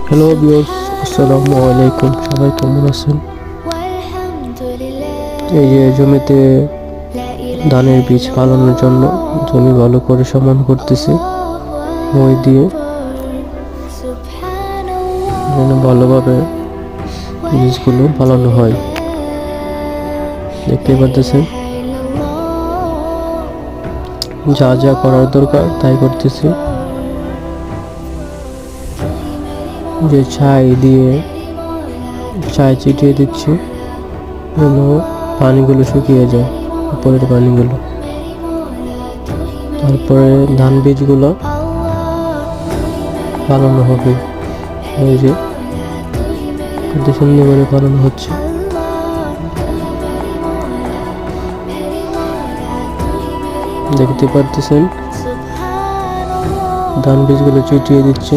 Hello viewers, আসসালামু আলাইকুম। সবাই কেমন আছেন? এই যে জমিতে ধানের বীজ ফালানোর জন্য জমি ভালো করে সমান করতেছি মই দিয়ে, যেন ভালোভাবে বীজগুলো ফালানো হয়। দেখতে পাচ্ছেন, যা যা করার দরকার তাই করতেছি। যে ছাই ছিটিয়ে দিচ্ছি যেন পানিগুলো শুকিয়ে যায়, উপরের পানিগুলো। তারপরে ধান বীজগুলো ফালানো হবে। এই যে কত সুন্দর করে ফালানো হচ্ছে। দেখতে পারতেছেন, ধান বীজগুলো ছিটিয়ে দিচ্ছে।